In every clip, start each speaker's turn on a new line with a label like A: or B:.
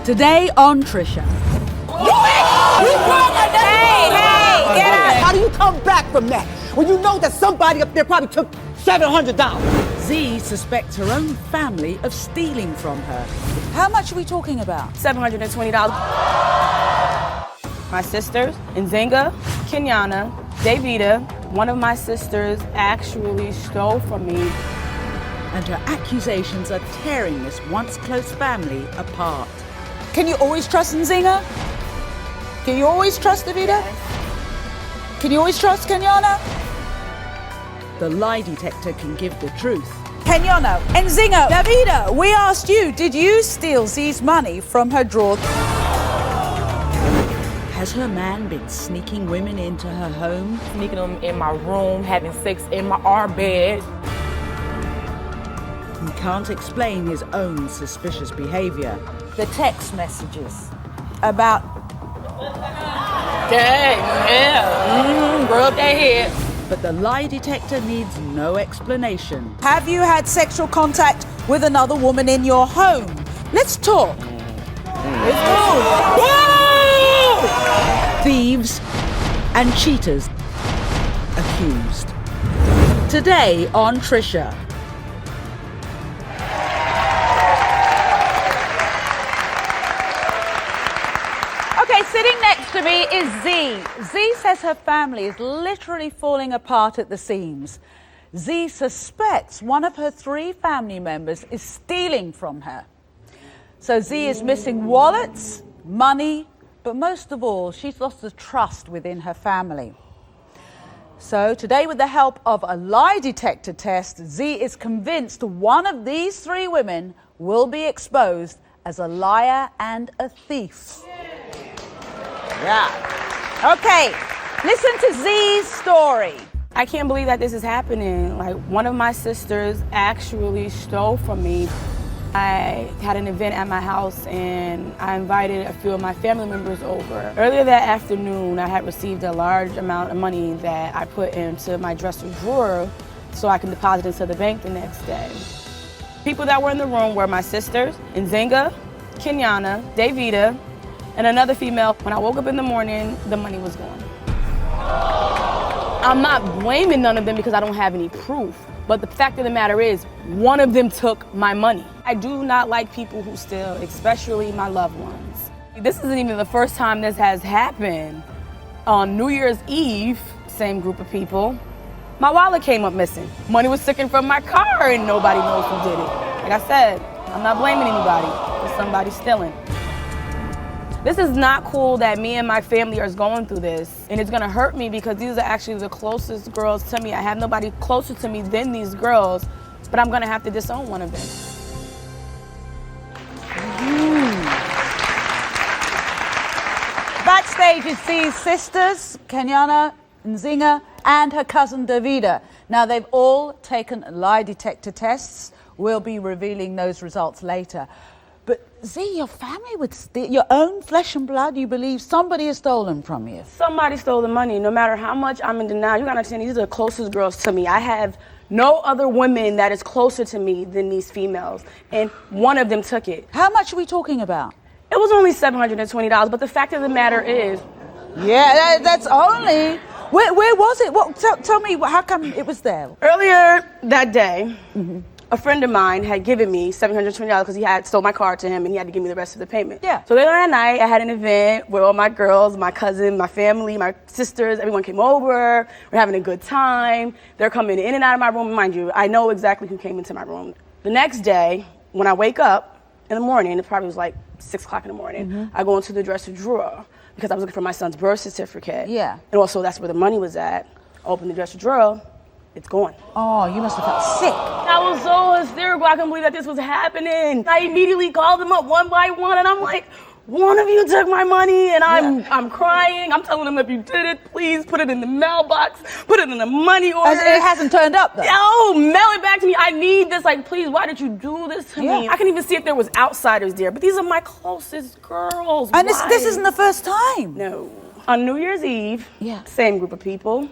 A: Today on Trisha.
B: Hey, get up!
C: How do you come back from that when you know that somebody up there probably took $700?
A: Z suspects her own family of stealing from her. How much are we talking about?
B: $720. My sisters, Nzinga, Kenyana, Davida, one of my sisters actually stole from me.
A: And her accusations are tearing this once close family apart.
D: Can you always trust Nzinga? Can you always trust Davida? Can you always trust Kenyana?
A: The lie detector can give the truth.
D: Kenyana, Nzinga, Davida, we asked you, did you steal Z's money from her drawer?
A: Has her man been sneaking women into her home?
B: Sneaking them in my room, having sex in our bed.
A: He can't explain his own suspicious behavior.
D: The text messages about...
B: Rub their head.
A: But the lie detector needs no explanation.
D: Have you had sexual contact with another woman in your home? Let's talk.
B: Let's go.
A: Thieves and cheaters accused. Today on Trisha.
D: Okay, sitting next to me is Z. Z says her family is literally falling apart at the seams. Z suspects one of her 3 family members is stealing from her. So Z is missing wallets, money, but most of all, she's lost the trust within her family. So today, with the help of a lie detector test, Z is convinced one of these 3 women will be exposed as a liar and a thief. Yeah. Okay, listen to Z's story.
B: I can't believe that this is happening. Like, one of my sisters actually stole from me. I had an event at my house and I invited a few of my family members over. Earlier that afternoon, I had received a large amount of money that I put into my dresser drawer so I can deposit into the bank the next day. People that were in the room were my sisters, Nzinga, Kenyana, Davida, and another female. When I woke up in the morning, the money was gone. I'm not blaming none of them because I don't have any proof. But the fact of the matter is, one of them took my money. I do not like people who steal, especially my loved ones. This isn't even the first time this has happened. On New Year's Eve, same group of people, my wallet came up missing. Money was taken from my car and nobody knows who did it. Like I said, I'm not blaming anybody, it's somebody stealing. This is not cool that me and my family are going through this, and it's gonna hurt me because these are actually the closest girls to me. I have nobody closer to me than these girls, but I'm gonna have to disown one of them.
D: Backstage is Z's sisters, Kenyana, Nzinga, and her cousin Davida. Now, they've all taken lie detector tests. We'll be revealing those results later. But Z, your family would steal your own flesh and blood. You believe somebody has stolen from you.
B: Somebody stole the money. No matter how much I'm in denial, you gotta understand, these are the closest girls to me. I have no other women that is closer to me than these females, and one of them took it.
D: How much are we talking about?
B: It was only $720, but the fact of the matter is...
D: Yeah, that's only... Where was it? Tell me, how come it was there?
B: Earlier that day, a friend of mine had given me $720 because he had stole my card to him and he had to give me the rest of the payment.
D: Yeah.
B: So later that night, I had an event where all my girls, my cousin, my family, my sisters, everyone came over. We're having a good time. They're coming in and out of my room. Mind you, I know exactly who came into my room. The next day, when I wake up in the morning, it probably was like 6 o'clock in the morning, I go into the dresser drawer because I was looking for my son's birth certificate.
D: Yeah.
B: And also that's where the money was at. I opened the dresser drawer. It's gone.
D: Oh, you must have felt sick.
B: I was so hysterical. I couldn't believe that this was happening. I immediately called them up one by one, and I'm like, one of you took my money, and I'm crying. I'm telling them, if you did it, please put it in the mailbox, put it in the money order.
D: It hasn't turned up, though.
B: No, mail it back to me. I need this. Like, please, why did you do this to me? I can even see if there was outsiders there, but these are my closest girls.
D: And this isn't the first time.
B: No. On New Year's Eve,
D: Yeah.
B: same group of people,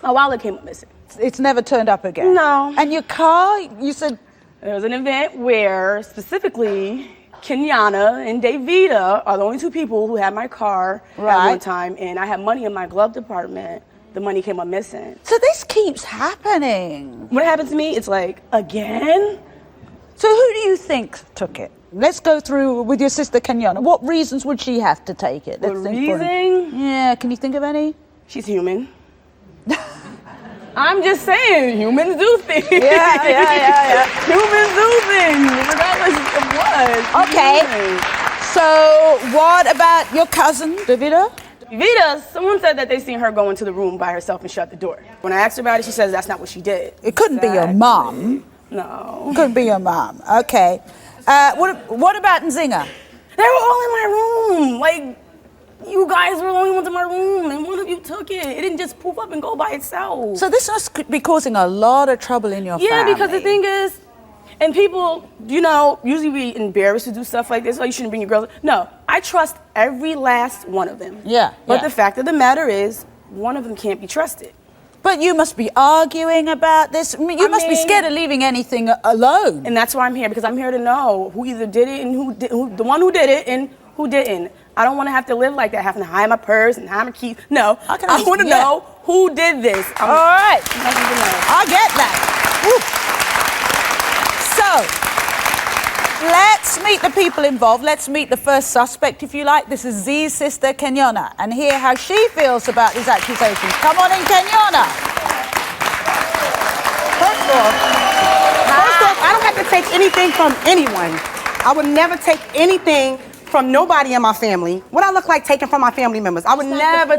B: my wallet came up missing.
D: It's never turned up again?
B: No.
D: And your car, you said...
B: There was an event where, specifically, Kenyana and Davida are the only two people who had my car at one time, and I had money in my glove department. The money came up missing.
D: So this keeps happening.
B: When it happened to me, it's like, again?
D: So who do you think took it? Let's go through with your sister Kenyana. What reasons would she have to take it?
B: What reason?
D: Yeah, can you think of any?
B: She's human. I'm just saying, humans do things.
D: Yeah.
B: Humans do things, regardless of what.
D: Okay. So what about your cousin, Davida?
B: Davida, someone said that they seen her go into the room by herself and shut the door. When I asked her about it, she says that's not what she did.
D: It couldn't be your mom.
B: No.
D: Couldn't be your mom. Okay. What about Nzinga?
B: They were all in my room. Like, you guys were the only ones in my room, and one of you took it. It didn't just poof up and go by itself.
D: So this must be causing a lot of trouble in your family.
B: Yeah, because the thing is, and people, usually be embarrassed to do stuff like this. Oh, you shouldn't bring your girls. No, I trust every last one of them.
D: Yeah.
B: But the fact of the matter is, one of them can't be trusted.
D: But you must be arguing about this. I mean, you must be scared of leaving anything alone.
B: And that's why I'm here, because I'm here to know who either did it and the one who did it and who didn't. I don't want to have to live like that, having to hide my purse and hide my keys. No, I want to know who did this.
D: All right. I get that. Woo. So, let's meet the people involved. Let's meet the first suspect, if you like. This is Z's sister, Kenyana, and hear how she feels about these accusations. Come on in, Kenyana.
C: First off, I don't have to take anything from anyone. I would never take anything from nobody in my family. What I look like taking from my family members. I would never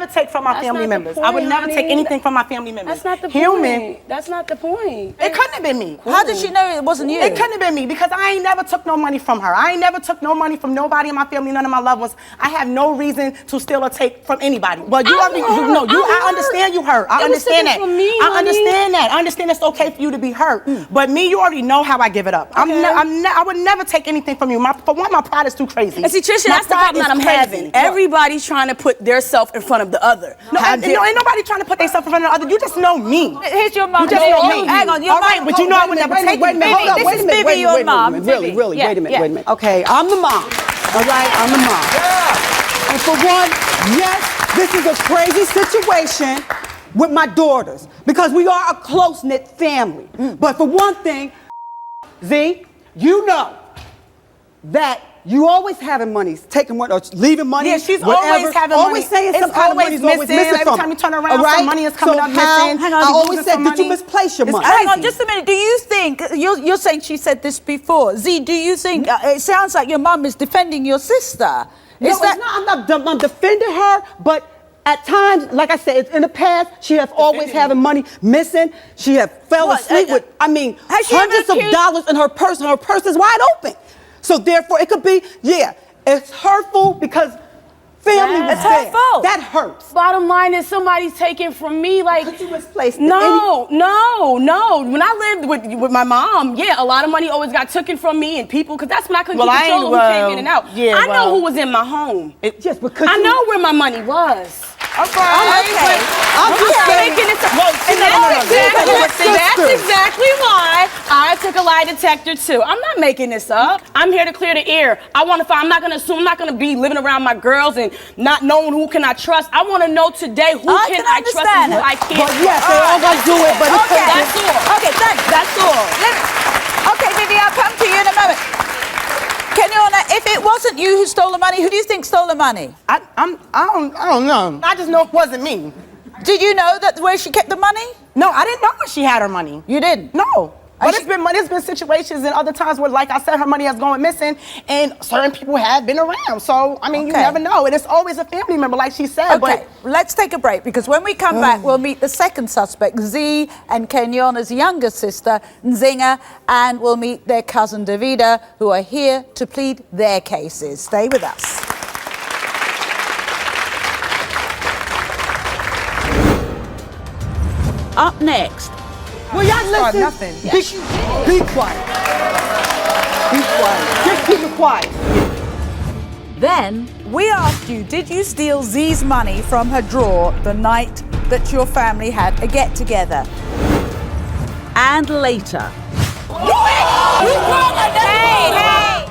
C: take from my family members. I would never take anything from my family members.
B: That's not the point. That's not the point.
C: It couldn't have been me.
D: How did she know it wasn't you?
C: It couldn't have been me because I ain't never took no money from her. I ain't never took no money from nobody in my family, none of my loved ones. I have no reason to steal or take from anybody. But you already, I understand you hurt. I understand that. I understand that. I understand it's okay for you to be hurt. But me, you already know how I give it up. I would never take anything from you. For one, my pride is too crazy.
B: And see, Trisha, that's the problem that I'm having. Everybody's trying to put their self in front of the other.
C: No, ain't nobody trying to put themselves in front of the other. You just know me.
D: Here's your mom.
C: You just know me.
D: Hang on, your mom.
C: But you know I would never take it.
D: Wait a minute, wait a minute. Wait a minute.
C: Okay, I'm the mom. All right, I'm the mom. And for one, yes, this is a crazy situation with my daughters because we are a close-knit family. But for one thing, Z, you know that you always having money, taking money or leaving money.
B: Yeah, she's
C: whatever.
B: Always having money.
C: Always saying some kind of money is always missing
B: Every
C: from
B: time
C: her.
B: you turn around, some money is coming up missing.
D: Hang on,
C: I always said, did you misplace your money?
D: Hang on, just a minute. Do you think, you're saying she said this before. Z, do you think, it sounds like your mum is defending your sister.
C: I'm defending her, but at times, like I said, in the past, she has always having money missing. She has fell asleep with, hundreds of dollars in her purse, and her purse is wide open. So therefore, it could be, it's hurtful because family was there.
D: It's hurtful.
C: That hurts.
B: Bottom line is somebody's taking from me. Like,
C: Could you misplace
B: no. When I lived with my mom, a lot of money always got taken from me and people, because that's when I couldn't keep control of who came in and out. I know who was in my home. I know where my money was.
C: Okay.
B: I'm just making it. That's exactly why I took a lie detector too. I'm not making this up. I'm here to clear the air. I'm not going to assume. I'm not going to be living around my girls and not knowing who can I trust. I want to know today who can I trust and who I can't.
C: But yes, they all going to do it. But
B: that's all.
D: Okay, thanks.
B: That's all.
D: Okay, Vivi, I'll come to you in a moment. Kenyana, if it wasn't you who stole the money, who do you think stole the money?
C: I don't know. I just know it wasn't me.
D: Did you know that where she kept the money?
C: No, I didn't know where she had her money.
D: You didn't?
C: No. But it's been situations and other times where, like I said, her money has gone missing and certain people have been around. So, you never know. And it's always a family member, like she said.
D: Okay, let's take a break because when we come back, we'll meet the second suspect, Z and Kenyana's younger sister, Nzinga, and we'll meet their cousin, Davida, who are here to plead their cases. Stay with us. Up next.
C: Will y'all listen? Be quiet. Be quiet. Just keep it quiet.
A: Then we asked you, did you steal Z's money from her drawer the night that your family had a get-together? And later.
B: Hey!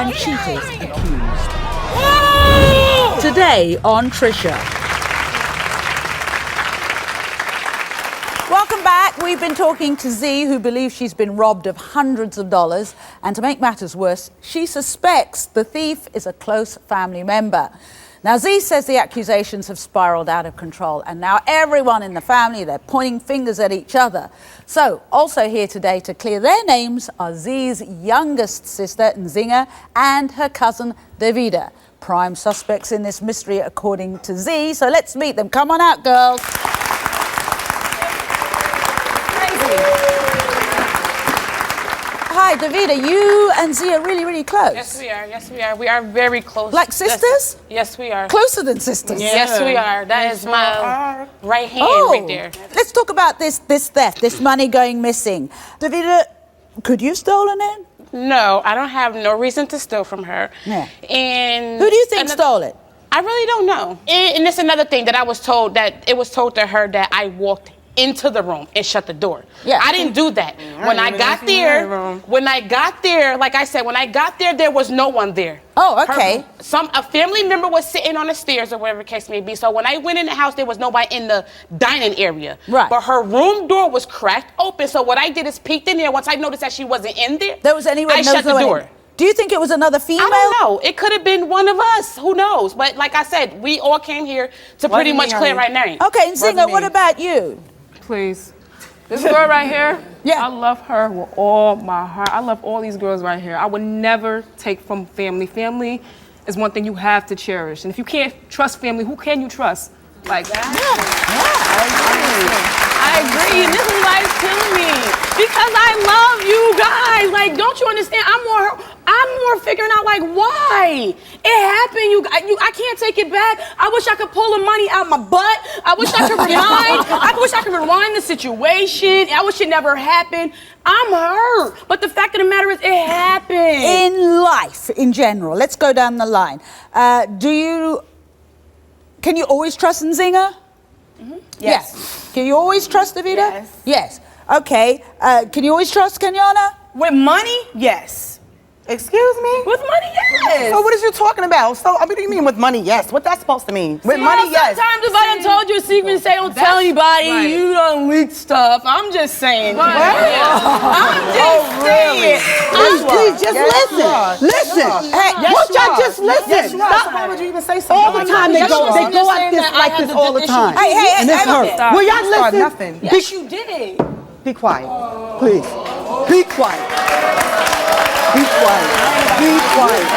A: and cheaters accused. Today on Trisha. Welcome back. We've been talking to Z, who believes she's been robbed of hundreds of dollars. And to make matters worse, she suspects the thief is a close family member. Now, Z says the accusations have spiraled out of control, and now everyone in the family, they're pointing fingers at each other. So, also here today to clear their names are Z's youngest sister, Nzinga, and her cousin, Davida. Prime suspects in this mystery, according to Z. So let's meet them. Come on out, girls. Hi, Davida, you and Z are really, really close.
E: Yes, we are. Yes, we are. We are very close.
A: Like sisters?
E: Yes, we are.
A: Closer than sisters?
E: Yeah. Yes, we are. That is my right hand right there.
A: Let's talk about this theft, this money going missing. Davida, could you have stolen it?
E: No, I don't have no reason to steal from her.
A: Yeah.
E: And
A: who do you think stole it?
E: I really don't know. And it's another thing that I was told, that it was told to her that I walked into the room and shut the door.
A: Yeah.
E: I didn't do that. When I got there, like I said, when I got there, there was no one there.
A: Oh, okay.
E: A family member was sitting on the stairs or whatever the case may be. So when I went in the house, there was nobody in the dining area.
A: Right.
E: But her room door was cracked open. So what I did is peeked in there. Once I noticed that she wasn't in there, I shut the door.
A: Do you think it was another female?
E: I don't know. It could have been one of us. Who knows? But like I said, we all came here to pretty much clear our name.
A: Okay, Nzinga, what about you?
F: Please. This girl right here,
A: yeah.
F: I love her with all my heart. I love all these girls right here. I would never take from family. Family is one thing you have to cherish. And if you can't trust family, who can you trust? Like that?
B: I agree. This is why it's killing me. Because I love you guys. Like, don't you understand? I'm more figuring out, like, why? It happened. I can't take it back. I wish I could pull the money out my butt. I wish I could rewind the situation. I wish it never happened. I'm hurt. But the fact of the matter is, it happened.
A: In life, in general, let's go down the line. Can you always trust Nzinga?
B: Mm-hmm.
A: Yes. Can you always trust Davida?
C: Yes.
A: Yes. Okay. Can you always trust Kenyana?
C: With money, yes. Excuse me?
B: With money, yes.
C: So what is you talking about? So what do you mean with money, yes? What that's supposed to mean? With money, yes.
B: Sometimes if I done told you a secret and say don't tell anybody, you done leaked stuff. I'm just saying.
C: What?
B: I'm just saying.
G: Please, just listen. Listen. Hey, won't y'all just listen?
C: Stop. Why would you even say something?
G: All the time they go at this like this all the time.
A: Hey,
G: and it's hurt. Will y'all listen?
C: Nothing.
B: Yes, you did.
G: Be quiet, please. Be quiet. Be quiet. Be quiet.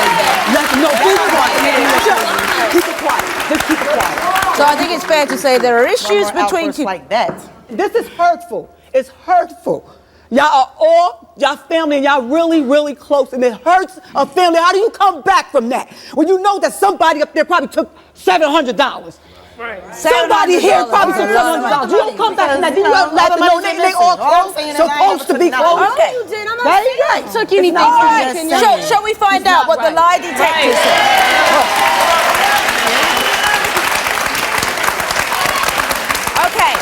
G: Be quiet. Keep it quiet. Just keep it quiet.
A: So I think it's fair to say there are issues between two.
C: like that.
G: This is hurtful. It's hurtful. Y'all are all, y'all family, and y'all really, really close, and it hurts a family. How do you come back from that when you know that somebody up there probably took $700?
B: Right.
G: Somebody here probably took $700. You don't come back from that. You don't let them know they all close, supposed to be close.
A: Okay.
B: You did. I'm
G: There
B: not
G: you
B: saying
G: go.
B: I took anything
G: All
B: from
G: right.
B: you.
A: Shall we find out what the lie detector said? Okay.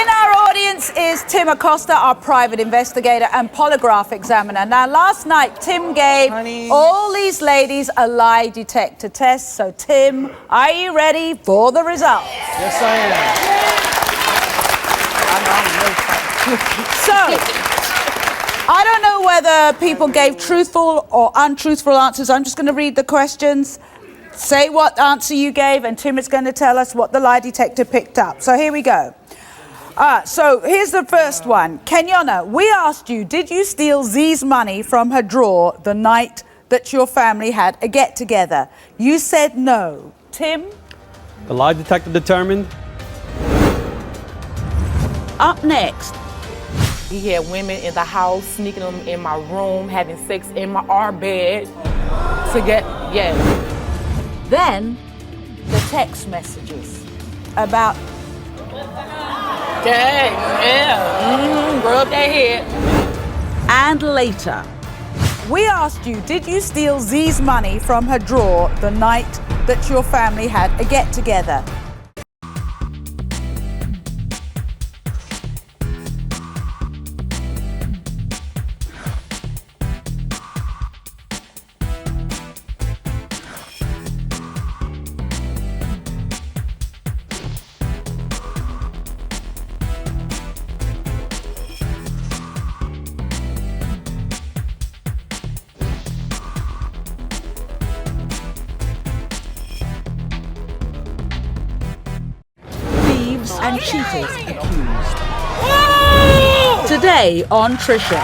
A: In our audience is Tim Acosta, our private investigator and polygraph examiner. Now, last night, Tim gave all these ladies a lie detector test. So, Tim, are you ready for the results?
H: Yes, I am.
A: So, I don't know whether people gave truthful or untruthful answers. I'm just going to read the questions. Say what answer you gave, and Tim is going to tell us what the lie detector picked up. So here we go. So here's the first one. Kenyana, we asked you, did you steal Z's money from her drawer the night that your family had a get-together? You said no. Tim?
H: The lie detector determined.
A: Up next.
I: He had women in the house, sneaking them in my room, having sex in our bed to get,
A: Then, the text messages about...
I: rub their head.
A: And later. We asked you, did you steal Z's money from her drawer the night that your family had a get-together?
D: and cheaters accused. Today on Trisha.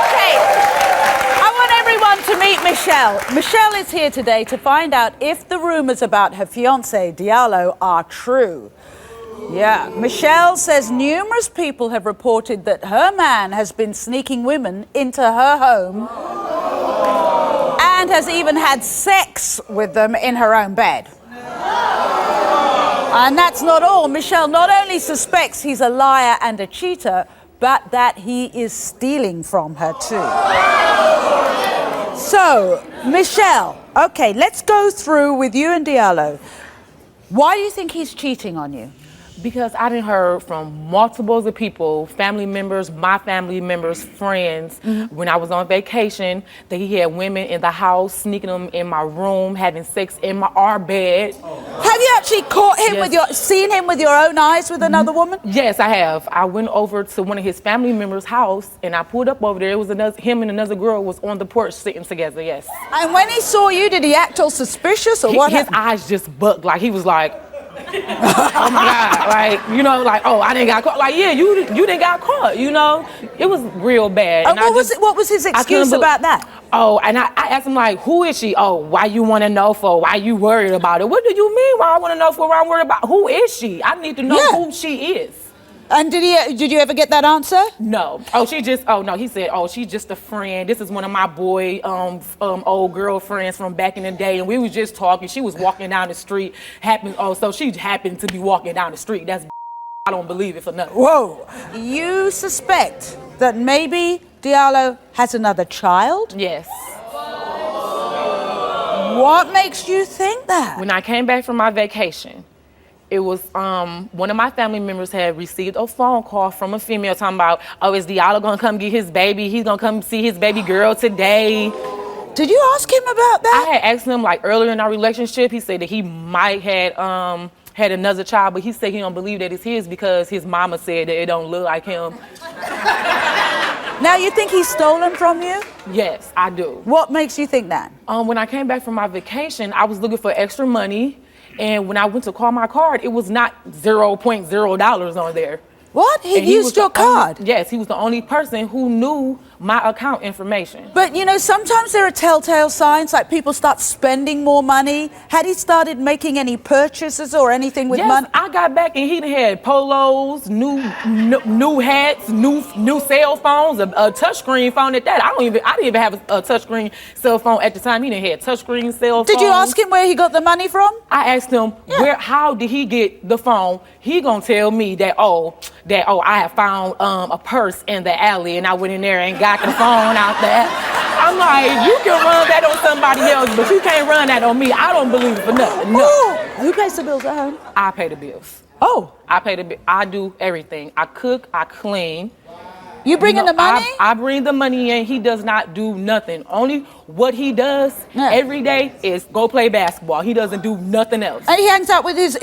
A: Okay, I want everyone to meet Michelle. Michelle is here today to find out if the rumors about her fiancé, Diallo, are true. Yeah, Michelle says numerous people have reported that her man has been sneaking women into her home and has even had sex with them in her own bed. And that's not all. Michelle not only suspects he's a liar and a cheater, but that he is stealing from her too. So, Michelle, okay, let's go through with you and Diallo. Why do you think he's cheating on you?
I: Because I done heard from multiples of people, family members, my family members, friends, when I was on vacation, that he had women in the house, sneaking them in my room, having sex in our bed.
A: Have you actually caught him seen him with your own eyes with another woman?
I: Yes, I have. I went over to one of his family members' house, and I pulled up over there. It was him and another girl was on the porch sitting together, yes.
A: And when he saw you, did he act all suspicious or what
I: His
A: happened?
I: eyes just bugged, like he was like, oh my God, like, you know, like, oh, I didn't got caught. Like, yeah, you didn't got caught, you know? It was real bad.
A: And what was his excuse about that?
I: Oh, and I asked him, like, who is she? Oh, why you want to know for? Why you worried about it? What do you mean why I want to know for? Why I'm worried about? Who is she? I need to know who she is.
A: And did you ever get that answer?
I: No. No, he said, oh, she's just a friend. This is one of my old girlfriends from back in the day. And we was just talking. She was walking down the street. So she happened to be walking down the street. That's I don't believe it for nothing.
A: Whoa. You suspect that maybe Diallo has another child?
I: Yes.
A: What makes you think that?
I: When I came back from my vacation, it was one of my family members had received a phone call from a female talking about, oh, is Diallo gonna come get his baby? He's gonna come see his baby girl today.
A: Did you ask him about that?
I: I had asked him like earlier in our relationship. He said that he might had another child, but he said he don't believe that it's his because his mama said that it don't look like him.
A: Now you think he's stolen from you?
I: Yes, I do.
A: What makes you think that?
I: When I came back from my vacation, I was looking for extra money. And when I went to call my card, it was not $0.0 on there.
A: What? He used your card?
I: Yes, he was the only person who knew my account information.
A: But you know, sometimes there are telltale signs, like people start spending more money. Had he started making any purchases or anything with money?
I: I got back and he had polos, new hats, new cell phones, a touchscreen phone at that. I didn't even have a touchscreen cell phone at the time. He didn't have touchscreen cell phone.
A: Did you ask him where he got the money from?
I: I asked him how did he get the phone? He gonna tell me that I have found a purse in the alley and I went in there and got the phone out there. I'm like, you can run that on somebody else, but you can't run that on me. I don't believe it for nothing. No.
A: Ooh. Who pays the bills at home?
I: I pay the bills.
A: Oh.
I: I pay the bill. I do everything. I cook, I clean.
A: You bring in the money?
I: I bring the money in. He does not do nothing. Only what he does every day is go play basketball. He doesn't do nothing else.
A: And he hangs out with his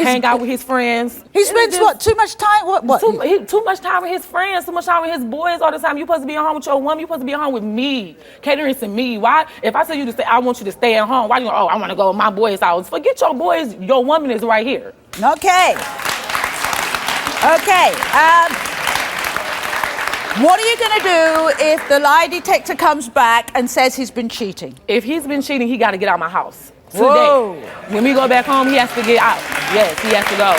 I: friends.
A: He spends too much time? What?
I: Too much time with his friends, too much time with his boys all the time. You're supposed to be at home with your woman. You're supposed to be at home with me, catering to me. Why? If I tell you to stay, I want you to stay at home. Why you go, I want to go to my boys' house? Forget your boys. Your woman is right here.
A: Okay. What are you going to do if the lie detector comes back and says he's been cheating?
I: If he's been cheating, he got to get out of my house today.
A: Whoa.
I: When we go back home, he has to get out. Yes, he has to go.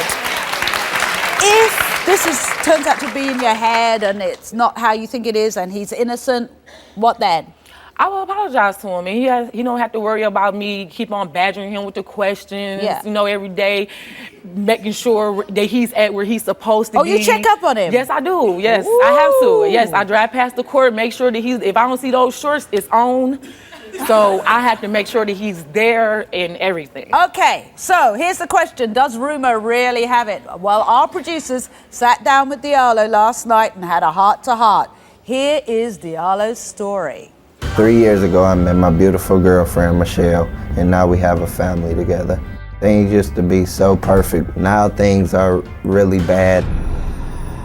A: If this turns out to be in your head and it's not how you think it is and he's innocent, what then?
I: I will apologize to him, and he don't have to worry about me keep on badgering him with the questions, every day, making sure that he's at where he's supposed to be.
A: Oh, you check up on him?
I: Yes, I do. Yes,
A: Ooh.
I: I have to. Yes, I drive past the court, make sure that if I don't see those shorts, it's on. So I have to make sure that he's there and everything.
A: Okay, so here's the question. Does rumor really have it? Well, our producers sat down with Diallo last night and had a heart-to-heart. Here is Diallo's story.
J: 3 years ago, I met my beautiful girlfriend, Michelle, and now we have a family together. Things used to be so perfect. Now things are really bad.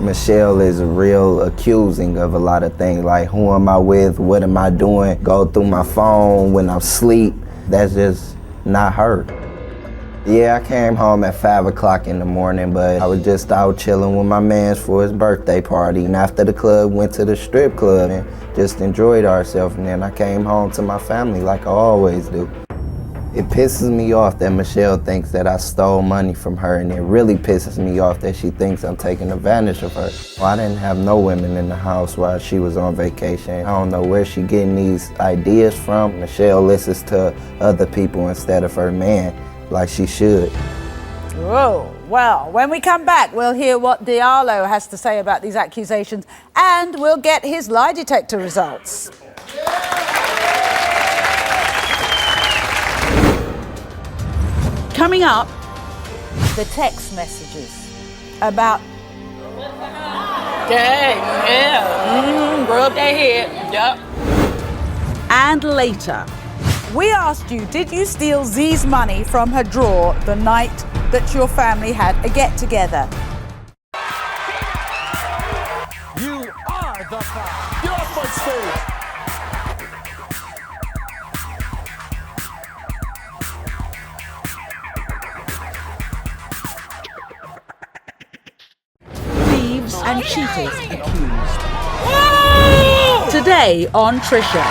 J: Michelle is real accusing of a lot of things, like who am I with, what am I doing, go through my phone when I'm asleep. That's just not her. Yeah, I came home at 5 o'clock in the morning, but I was just out chilling with my mans for his birthday party. And after the club, went to the strip club and just enjoyed ourselves. And then I came home to my family like I always do. It pisses me off that Michelle thinks that I stole money from her, and it really pisses me off that she thinks I'm taking advantage of her. Well, I didn't have no women in the house while she was on vacation. I don't know where she getting these ideas from. Michelle listens to other people instead of her man, like she should.
A: Whoa. Well, when we come back, we'll hear what Diallo has to say about these accusations, and we'll get his lie detector results. Coming up, the text messages about...
I: Dang, yeah. Rub that head. Yep.
A: And later, we asked you, did you steal Z's money from her drawer the night that your family had a get-together?
K: You are the five. Get off my stage.
A: Thieves and cheaters accused. Today on Trisha.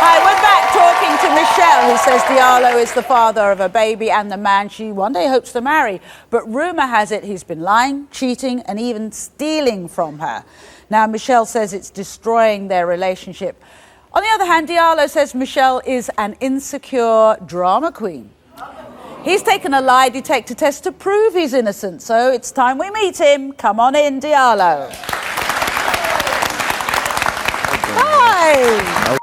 A: Hi, we're back talking to Michelle, who says Diallo is the father of a baby and the man she one day hopes to marry. But rumour has it he's been lying, cheating and even stealing from her. Now, Michelle says it's destroying their relationship. On the other hand, Diallo says Michelle is an insecure drama queen. He's taken a lie detector test to prove he's innocent, so it's time we meet him. Come on in, Diallo. Hi.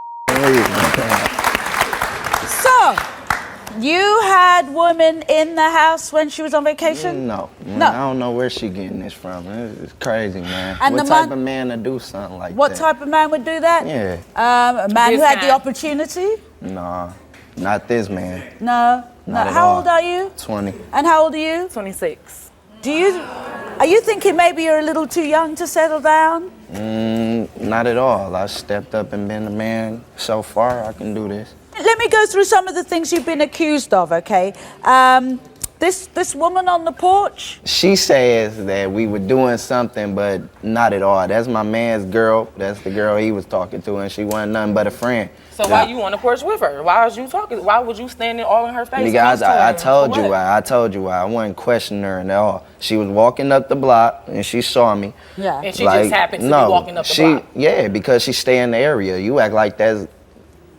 A: So, you had women in the house when she was on vacation?
J: No.
A: No.
J: I don't know where she getting this from. It's crazy, man.
A: And
J: what
A: the
J: type of man to do something like
A: What
J: that?
A: type of man would do that?
J: Yeah.
A: A man who had the
I: kind.
A: opportunity?
J: Nah, not this man.
A: No.
J: Not at
A: How
J: all.
A: old are you?
J: 20.
A: And how old are you?
I: 26.
A: Are you thinking maybe you're a little too young to settle down?
J: Not at all. I stepped up and been a man. So far, I can do this.
A: Let me go through some of the things you've been accused of, okay? This woman on the porch?
J: She says that we were doing something, but not at all. That's my man's girl. That's the girl he was talking to, and she wasn't nothing but a friend.
I: So why you on the porch with her? Why was you talking? Why would you stand there all in her face?
J: Nigga, I told you
I: what?
J: why. I told you why. I wasn't questioning her at all. She was walking up the block, and she saw me.
A: Yeah.
I: And she just happened to be walking up the block.
J: Yeah, because she stay in the area. You act like that's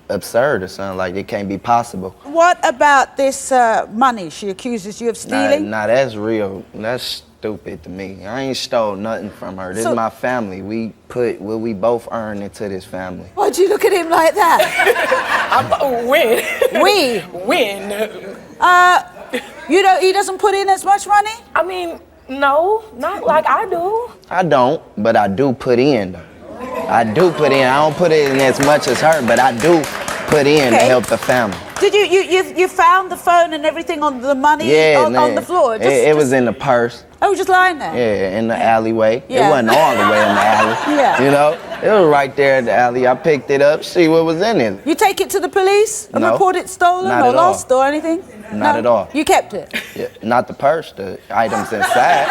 J: absurd or something, like it can't be possible.
A: What about this money she accuses you of stealing?
J: Nah, that's real. That's stupid to me. I ain't stole nothing from her. This is my family. We put what we both earn into this family.
A: Why'd you look at him like that?
I: When?
A: We?
I: When?
A: He doesn't put in as much money?
I: I mean, no, not like I do.
J: I don't, but I do put in though. I do put in. I don't put in as much as her, but I do put in to help the family.
A: Did you found the phone and everything on the money on the floor?
J: It was in the purse.
A: Oh, just lying there?
J: Yeah, in the alleyway.
A: Yeah.
J: It wasn't all the way in the alley.
A: Yeah.
J: You know, it was right there in the alley. I picked it up, see what was in it.
A: You take it to the police and
J: No.
A: report it stolen
J: Not
A: or
J: at all.
A: lost or anything?
J: Not at all.
A: You kept it?
J: Yeah, not the purse, the items inside.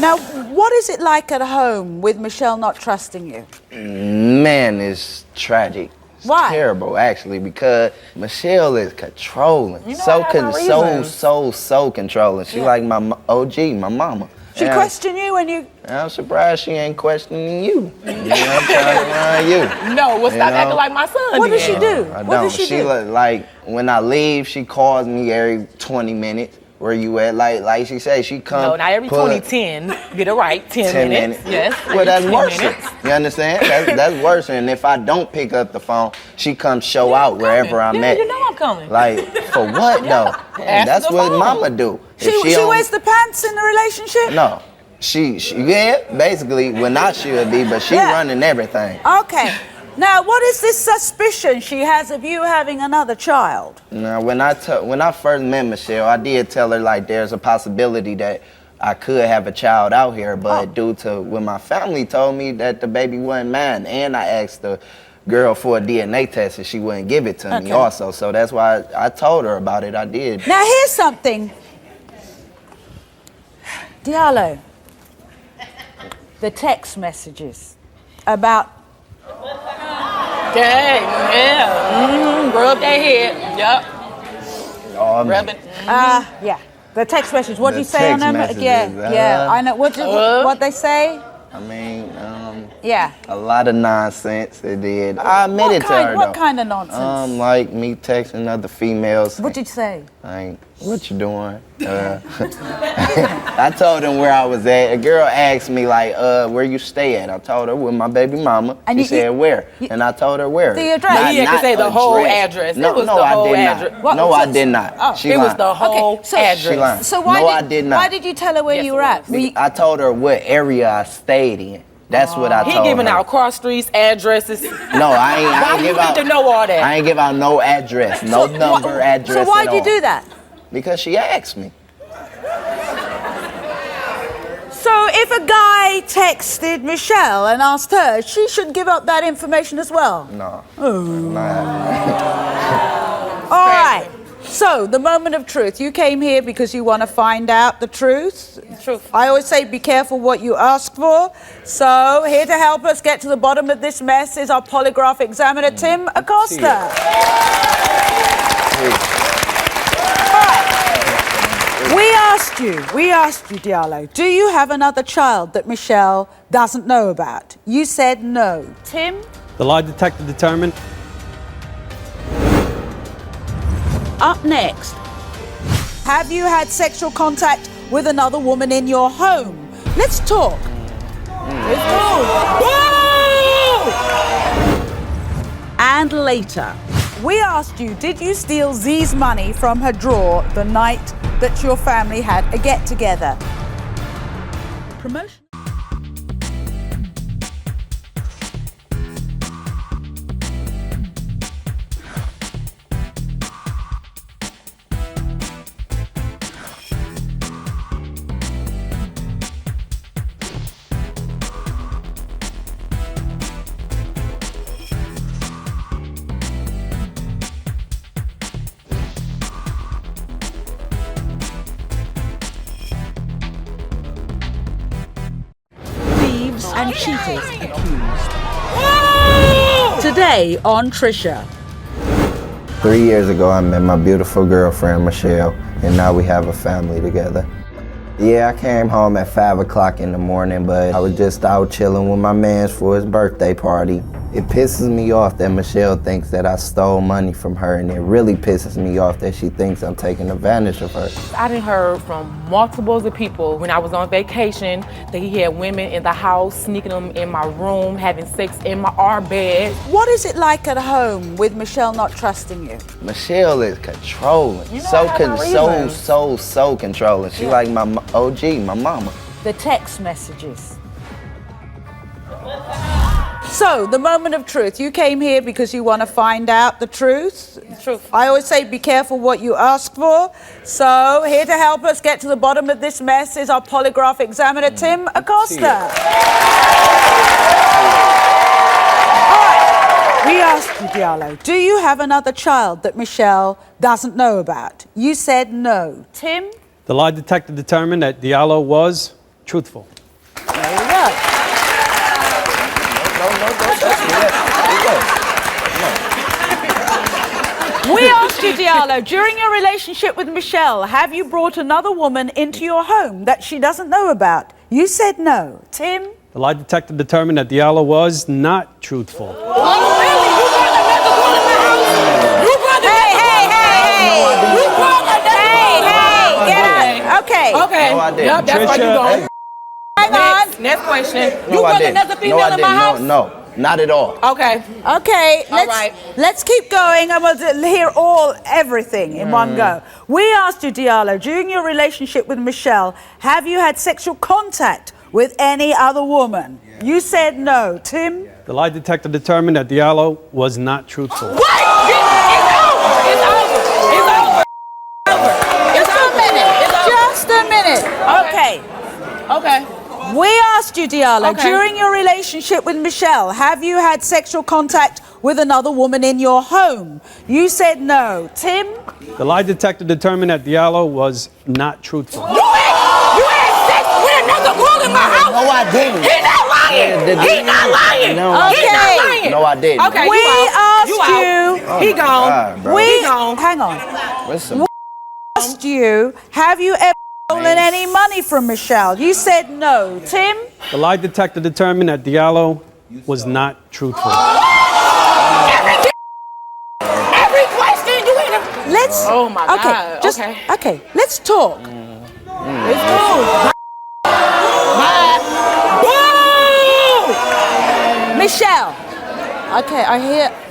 A: Now, what is it like at home with Michelle not trusting you?
J: Man, it's tragic. It's
A: Why?
J: terrible, actually, because Michelle is controlling.
I: You know I have my reasons.
J: So controlling. She like my OG, my mama.
A: She question you when you...
J: I'm surprised she ain't questioning you. You know, I'm trying to run you.
I: No, well, stop
J: know?
I: acting like my son.
A: What does she
I: then.
A: do?
J: I
A: What
J: don't.
A: does she do?
J: Like when I leave, she calls me every 20 minutes. Where you at? Like she said, she come.
I: No, not every 10. Get it right. 10 minutes. Yes.
J: Well, that's
I: 10
J: worse.
I: minutes.
J: You understand? That's worse. And if I don't pick up the phone, she comes show out wherever I'm at.
I: You know I'm coming.
J: Like for what though?
I: Answer
J: That's
I: the
J: what
I: phone.
J: mama do. If
A: She
J: don't-
A: wears the pants in the relationship?
J: No. She basically, well, not should be, but she running everything.
A: Okay. Now, what is this suspicion she has of you having another child?
J: Now, when I first met Michelle, I did tell her like there's a possibility that I could have a child out here, but due to when my family told me that the baby wasn't mine, and I asked girl for a DNA test and she wouldn't give it to me also. So that's why I told her about it. I did.
A: Now here's something. Diallo, the text messages about...
I: Okay, yeah. Rub their head. Yep.
J: Oh,
I: Rub it.
A: yeah, the text messages. What do you
J: The
A: say on
J: text
A: them?
J: messages,
A: Yeah, I know. What they say?
J: I mean,
A: Yeah.
J: a lot of nonsense it did. I admitted to her,
A: What
J: though.
A: kind of nonsense?
J: Like me texting other females.
A: What did you say?
J: Like, what you doing? I told him where I was at. A girl asked me, like, where you stay at? I told her with my baby mama.
A: And
J: she
A: you-
J: said, where? And I told her where.
A: The address.
I: He had to say the whole address.
J: No,
I: It was
J: no,
I: the
J: I
I: whole
J: did
I: address.
J: not.
A: What-
J: No, I
A: so-
J: did not.
A: oh.
J: She
I: It was
J: lied.
I: the whole
A: so-
J: She
I: address.
J: lied.
A: So why
J: no,
A: did
J: I did not.
A: Why did you tell her where you were at?
J: I told her what area I stayed in. That's what I
I: He
J: told
I: giving
J: her.
I: out cross streets, addresses.
J: No, I ain't
I: Why do you
J: give
I: need
J: out.
I: to know all that?
J: I ain't give out no address, no number, address.
A: So why
J: at
A: did you
J: all.
A: do that?
J: Because she asked me.
A: So if a guy texted Michelle and asked her, she should give up that information as well.
J: No.
A: All right. So the moment of truth. You came here because you want to find out the truth.
I: Truth.
A: I always say be careful what you ask for. So here to help us get to the bottom of this mess is our polygraph examiner, Tim Acosta. We asked you, Diallo, do you have another child that Michelle doesn't know about? You said no. Tim?
H: The lie detector determined
A: Up next, have you had sexual contact with another woman in your home? Let's talk. Let's go. And later, we asked you, did you steal Z's money from her drawer the night that your family had a get-together? Promotion. And cheaters accused. Today on Trisha.
J: 3 years ago, I met my beautiful girlfriend, Michelle, and now we have a family together. Yeah, I came home at 5 o'clock in the morning, but I was just out chilling with my mans for his birthday party. It pisses me off that Michelle thinks that I stole money from her, and it really pisses me off that she thinks I'm taking advantage of her.
I: I done heard from multiples of people when I was on vacation that he had women in the house, sneaking them in my room, having sex in our bed.
A: What is it like at home with Michelle not trusting you?
J: Michelle is controlling.
I: You know, I have my reasons.
J: So controlling. She like my OG, my mama.
A: The text messages. So, the moment of truth. You came here because you want to find out the truth.
I: Truth.
A: I always say be careful what you ask for. So, here to help us get to the bottom of this mess is our polygraph examiner, Tim Acosta. All right. We asked you, Diallo, do you have another child that Michelle doesn't know about? You said no. Tim?
H: the lie detector determined that Diallo was truthful.
A: There you go. We asked you, Diallo, during your relationship with Michelle, have you brought another woman into your home that she doesn't know about? You said no. Tim?
H: The lie detector determined that Diallo was not truthful.
A: Hey, get out. Okay.
I: Okay.
J: No, I didn't.
I: Yep, that's why you going.
A: Hang on.
I: Next question.
J: No,
I: You
J: I
I: brought
J: didn't.
I: another female
J: no, I
I: in my house?
J: didn't. No, not at all.
I: Okay.
A: Okay,
I: All right.
A: let's keep going. I'm going to hear everything in one go. We asked you, Diallo, during your relationship with Michelle, have you had sexual contact with any other woman? Yeah. You said no. Tim?
H: The lie detector determined that Diallo was not truthful.
I: What? It's over.
A: Just a minute. Okay.
I: Okay.
A: We asked you, Diallo,
B: Okay.
A: during your relationship with Michelle, have you had sexual contact with another woman in your home? You said no. Tim?
H: The lie detector determined that Diallo was not truthful.
E: You had sex with another girl in my house.
J: No, I didn't.
E: He not lying. He not lying.
J: No,
E: He not lying.
J: No, I didn't.
B: Okay,
A: We
B: you out.
A: asked
B: You out.
A: you.
B: He gone.
J: God, bro.
A: We
B: gone.
A: hang on.
J: Listen.
A: Asked you, have you ever stolen any money from Michelle? You said no. Tim?
H: The lie detector determined that Diallo was not truthful.
E: Every question you ain't.
A: Let's.
B: Oh my
A: okay,
B: God.
A: Just,
B: Okay.
A: okay, let's talk.
B: Let's go.
A: Michelle. Okay,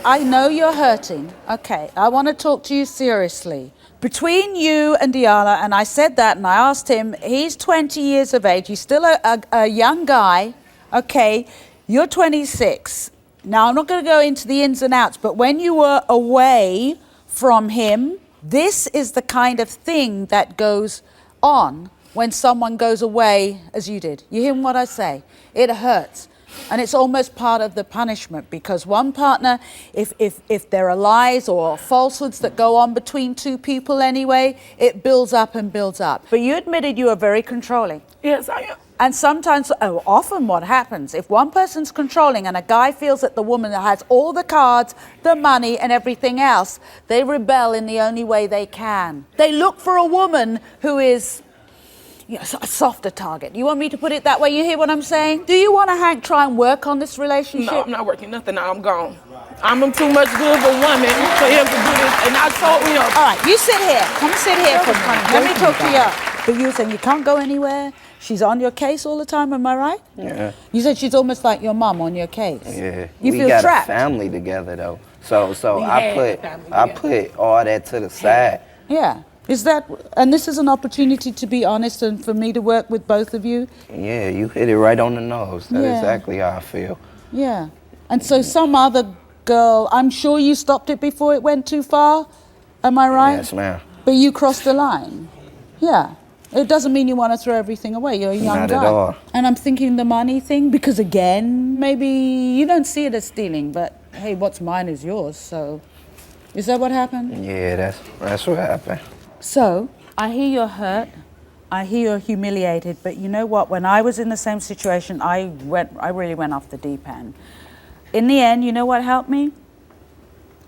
A: I know you're hurting. Okay, I want to talk to you seriously. Between you and Diallo, and I said that and I asked him, he's 20 years of age, he's still a young guy, okay, you're 26. Now, I'm not going to go into the ins and outs, but when you were away from him, this is the kind of thing that goes on when someone goes away as you did. You hear what I say? It hurts. And it's almost part of the punishment because one partner, if there are lies or falsehoods that go on between two people anyway, it builds up and builds up. But you admitted you are very controlling.
B: Yes, I am.
A: And sometimes, often what happens, if one person's controlling and a guy feels that the woman has all the cards, the money and everything else, they rebel in the only way they can. They look for a woman who is a softer target. You want me to put it that way? You hear what I'm saying? Do you want to try and work on this relationship?
B: No, I'm not working nothing now. I'm gone. I'm too much good of a woman for him to do this. And I told him.
A: All right, you sit here. Come sit here for a minute. Let me talk to you. But you saying you can't go anywhere. She's on your case all the time, am I right?
J: Yeah.
A: You said she's almost like your mom on your case.
J: Yeah.
A: You
J: we
A: feel
J: got
A: trapped.
J: a family together though. So
B: We
J: I
B: had
J: put
B: a family
J: I
B: together.
J: put all that to the side.
A: Yeah. Is that, and this is an opportunity to be honest and for me to work with both of you?
J: Yeah, you hit it right on the nose. That's
A: Yeah.
J: exactly how I feel.
A: Yeah. And so some other girl, I'm sure you stopped it before it went too far. Am I right?
J: Yes, ma'am.
A: But you crossed the line. Yeah. It doesn't mean you want to throw everything away. You're a young
J: Not
A: guy.
J: at all.
A: And I'm thinking the money thing, because again, maybe you don't see it as stealing, but hey, what's mine is yours. So is that what happened?
J: Yeah, that's what happened.
A: So I hear you're hurt. I hear you're humiliated. But you know what? When I was in the same situation, I really went off the deep end. In the end, you know what helped me?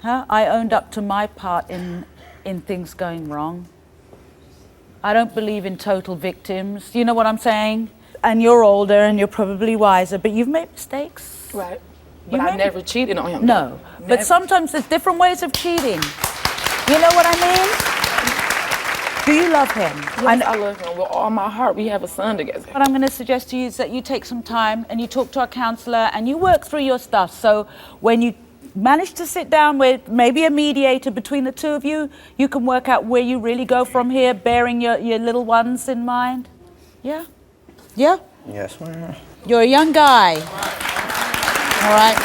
A: I owned up to my part in things going wrong. I don't believe in total victims. You know what I'm saying? And you're older and you're probably wiser, but you've made mistakes.
B: Right.
A: You
B: But I
A: made-
B: never cheated on him.
A: No, but
B: Never.
A: sometimes there's different ways of cheating. You know what I mean? Do you love him?
B: Yes, I love him with all my heart. We have a son together.
A: What I'm going to suggest to you is that you take some time and you talk to a counselor and you work through your stuff. So when you manage to sit down with maybe a mediator between the two of you, you can work out where you really go from here, bearing your little ones in mind. Yeah? Yeah?
J: Yes, ma'am.
A: You're a young guy. All right.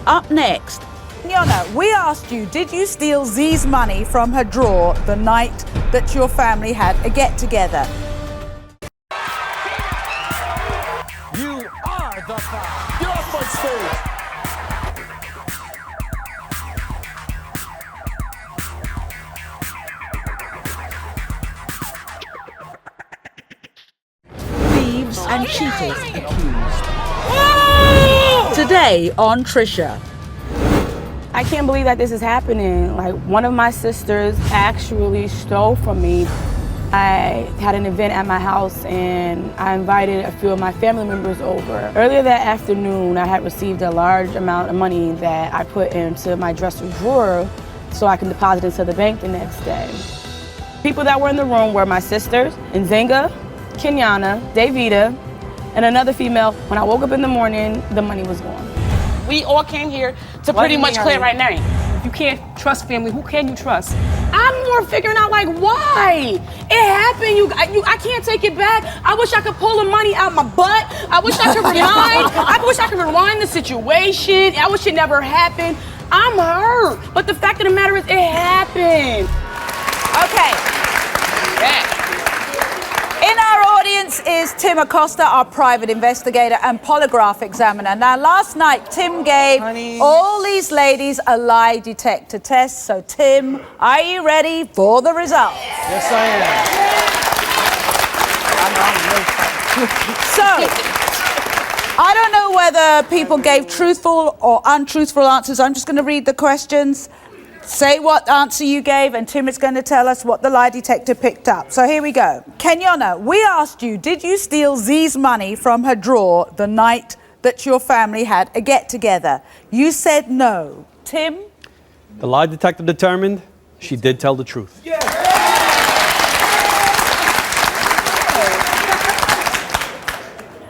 A: Up next, Yana, we asked you, did you steal Z's money from her drawer the night that your family had a get-together?
K: You are the five. Get off my stage.
A: Thieves and cheaters accused. Today on Trisha.
B: I can't believe that this is happening. Like, one of my sisters actually stole from me. I had an event at my house and I invited a few of my family members over. Earlier that afternoon, I had received a large amount of money that I put into my dresser drawer so I can deposit into the bank the next day. People that were in the room were my sisters, Nzenga, Kenyana, Davida, and another female. When I woke up in the morning, the money was gone.
E: We all came here to
B: What
E: pretty
B: do you
E: much
B: mean,
E: clear
B: honey?
E: right now.
F: If you can't trust family, who can you trust?
B: I'm more figuring out, like, why? It happened. I can't take it back. I wish I could pull the money out my butt. I wish I could rewind. I wish I could rewind the situation. I wish it never happened. I'm hurt. But the fact of the matter is, it happened.
A: Okay. audience is Tim Acosta, our private investigator and polygraph examiner. Now, last night, Tim gave all these ladies a lie detector test. So, Tim, are you ready for the results?
K: Yes, I am.
A: So, I don't know whether people gave truthful or untruthful answers. I'm just going to read the questions. Say what answer you gave, and Tim is going to tell us what the lie detector picked up. So here we go. Kenyana, we asked you, did you steal Z's money from her drawer the night that your family had a get-together? You said no. Tim?
H: The lie detector determined she did tell the truth.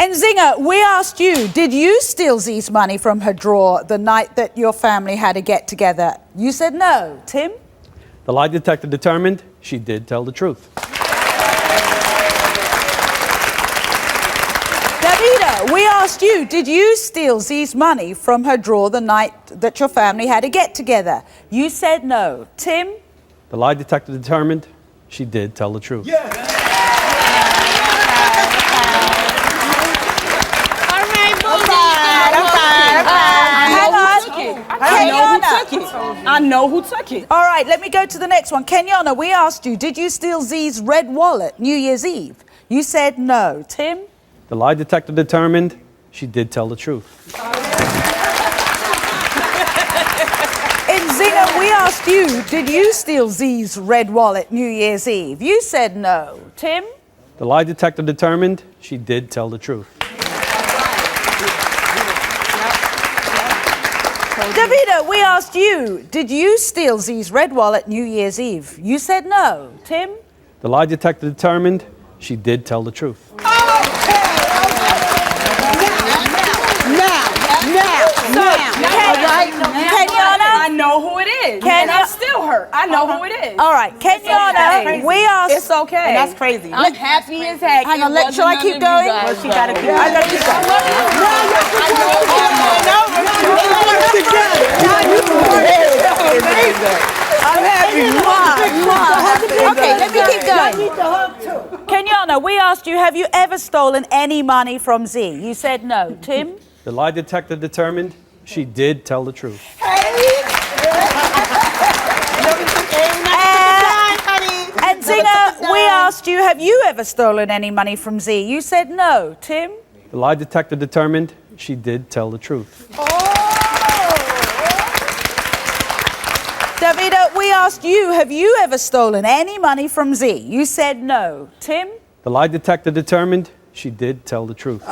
A: And Zinger, we asked you, did you steal Z's money from her drawer the night that your family had a get-together? You said no. Tim?
H: The lie detector determined she did tell the truth.
A: Davida, we asked you, did you steal Z's money from her drawer the night that your family had a get-together? You said no. Tim?
H: The lie detector determined she did tell the truth.
B: I know who took it.
A: All right, let me go to the next one. Kenyana, we asked you, did you steal Z's red wallet New Year's Eve? You said no. Tim?
H: The lie detector determined she did tell the truth.
A: In Zinger, we asked you, did you steal Z's red wallet New Year's Eve? You said no. Tim?
H: The lie detector determined she did tell the truth.
A: Davida, we asked you, did you steal Z's red wallet New Year's Eve? You said no. Tim?
H: The lie detector determined she did tell the truth.
G: Now.
A: Kenyana?
B: I know who it is. And I'm still hurt. I know who it is.
A: All right, Kenyana, we asked...
B: It's okay.
C: And that's crazy.
B: I'm happy as heck.
A: Hang on, shall I keep going?
C: Well, she gotta keep
A: I gotta keep I'm happy. Okay, let me keep going. Kenyana, we asked you, have you ever stolen any money from Z? You said no. Tim?
H: The lie detector determined she did tell the truth.
A: And Zinger, we asked you, have you ever stolen any money from Z? You said no. Tim?
H: The lie detector determined she did tell the truth.
A: Davida, we asked you, have you ever stolen any money from Z? You said no. Tim?
H: The lie detector determined she did tell the truth.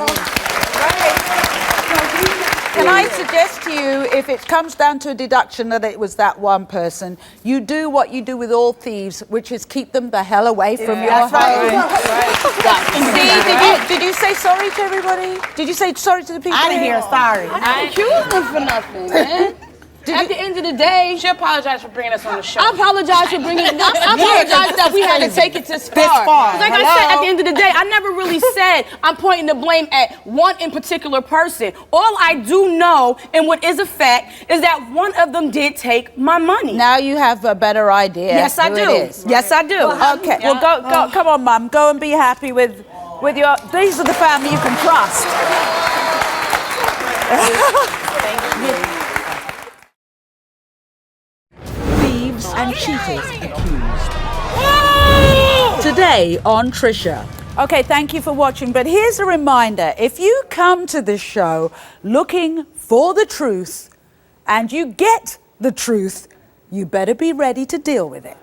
A: Can I suggest to you, if it comes down to a deduction that it was that one person, you do what you do with all thieves, which is keep them the hell away from your home. Did you say sorry to everybody? Did you say sorry to the people?
C: I didn't hear sorry.
B: I ain't accused them for nothing, man. At the end of the day,
E: She apologized for bringing us on the show.
B: I apologize for bringing it. I apologize that we had to take it this far. Like I said, at the end of the day, I never really said I'm pointing the blame at one in particular person. All I do know, and what is a fact, is that one of them did take my money.
A: Now you have a better idea.
B: Yes, I
A: who
B: do.
A: It is.
B: Yes, I do.
A: Okay, well, go, come on, Mum. Go and be happy with your... These are the family you can trust. Thieves and cheaters accused. Today on Trisha. Okay, thank you for watching, but here's a reminder. If you come to this show looking for the truth and you get the truth, you better be ready to deal with it.